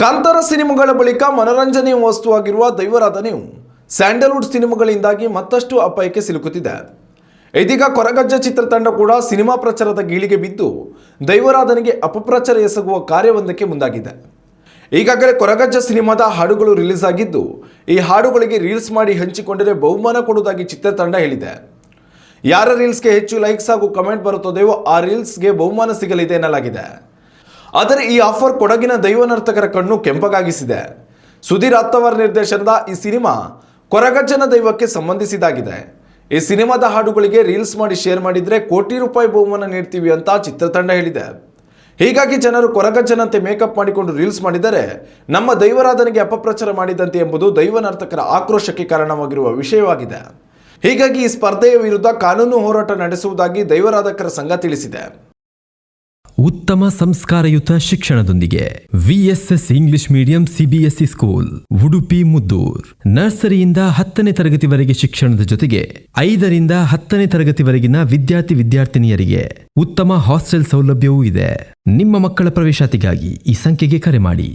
ಕಾಂತಾರ ಸಿನಿಮಾಗಳ ಬಳಿಕ ಮನರಂಜನೆಯ ವಸ್ತುವಾಗಿರುವ ದೈವರಾಧನೆಯು ಸ್ಯಾಂಡಲ್ವುಡ್ ಸಿನಿಮಾಗಳಿಂದಾಗಿ ಮತ್ತಷ್ಟು ಅಪಾಯಕ್ಕೆ ಸಿಲುಕುತ್ತಿದೆ. ಇದೀಗ ಕೊರಗಜ್ಜ ಚಿತ್ರತಂಡ ಕೂಡ ಸಿನಿಮಾ ಪ್ರಚಾರದ ಗೀಳಿಗೆ ಬಿದ್ದು ದೈವರಾಧನೆಗೆ ಅಪಪ್ರಚಾರ ಎಸಗುವ ಕಾರ್ಯವೊಂದಕ್ಕೆ ಮುಂದಾಗಿದೆ. ಈಗಾಗಲೇ ಕೊರಗಜ್ಜ ಸಿನಿಮಾದ ಹಾಡುಗಳು ರಿಲೀಸ್ ಆಗಿದ್ದು, ಈ ಹಾಡುಗಳಿಗೆ ರೀಲ್ಸ್ ಮಾಡಿ ಹಂಚಿಕೊಂಡರೆ ಬಹುಮಾನ ಕೊಡುವುದಾಗಿ ಚಿತ್ರತಂಡ ಹೇಳಿದೆ. ಯಾರ ರೀಲ್ಸ್ಗೆ ಹೆಚ್ಚು ಲೈಕ್ಸ್ ಹಾಗೂ ಕಮೆಂಟ್ ಬರುತ್ತದೆಯೋ ಆ ರೀಲ್ಸ್ಗೆ ಬಹುಮಾನ ಸಿಗಲಿದೆ ಎನ್ನಲಾಗಿದೆ. ಆದರೆ ಈ ಆಫರ್ ಕೊಡಗಿನ ದೈವ ನರ್ತಕರ ಕಣ್ಣು ಕೆಂಪಗಾಗಿಸಿದೆ. ಸುಧೀರ್ ಅತ್ತವರ್ ನಿರ್ದೇಶನದ ಈ ಸಿನಿಮಾ ಕೊರಗಜ್ಜನ ದೈವಕ್ಕೆ ಸಂಬಂಧಿಸಿದಾಗಿದೆ. ಈ ಸಿನಿಮಾದ ಹಾಡುಗಳಿಗೆ ರೀಲ್ಸ್ ಮಾಡಿ ಶೇರ್ ಮಾಡಿದರೆ ಕೋಟಿ ರೂಪಾಯಿ ಬಹುಮಾನ ನೀಡ್ತೀವಿ ಅಂತ ಚಿತ್ರತಂಡ ಹೇಳಿದೆ. ಹೀಗಾಗಿ ಜನರು ಕೊರಗಜ್ಜನಂತೆ ಮೇಕಪ್ ಮಾಡಿಕೊಂಡು ರೀಲ್ಸ್ ಮಾಡಿದರೆ ನಮ್ಮ ದೈವರಾಧನೆಗೆ ಅಪಪ್ರಚಾರ ಮಾಡಿದಂತೆ ಎಂಬುದು ದೈವ ನರ್ತಕರ ಆಕ್ರೋಶಕ್ಕೆ ಕಾರಣವಾಗಿರುವ ವಿಷಯವಾಗಿದೆ. ಹೀಗಾಗಿ ಈ ಸ್ಪರ್ಧೆಯ ವಿರುದ್ಧ ಕಾನೂನು ಹೋರಾಟ ನಡೆಸುವುದಾಗಿ ದೈವರಾಧಕರ ಸಂಘ ತಿಳಿಸಿದೆ. ಉತ್ತಮ ಸಂಸ್ಕಾರಯುತ ಶಿಕ್ಷಣದೊಂದಿಗೆ VSS English medium CBSE school Udupi Muddur. ನರ್ಸರಿಯಿಂದ 10ನೇ ತರಗತಿವರೆಗೆ ಶಿಕ್ಷಣದ ಜೊತೆಗೆ 5ರಿಂದ 10ನೇ ತರಗತಿವರೆಗಿನ ವಿದ್ಯಾರ್ಥಿನಿಯರಿಗೆ ಉತ್ತಮ ಹಾಸ್ಟೆಲ್ ಸೌಲಭ್ಯವೂ ಇದೆ. ನಿಮ್ಮ ಮಕ್ಕಳ ಪ್ರವೇಶಾತಿಗಾಗಿ ಈ ಸಂಖ್ಯೆಗೆ ಕರೆ ಮಾಡಿ.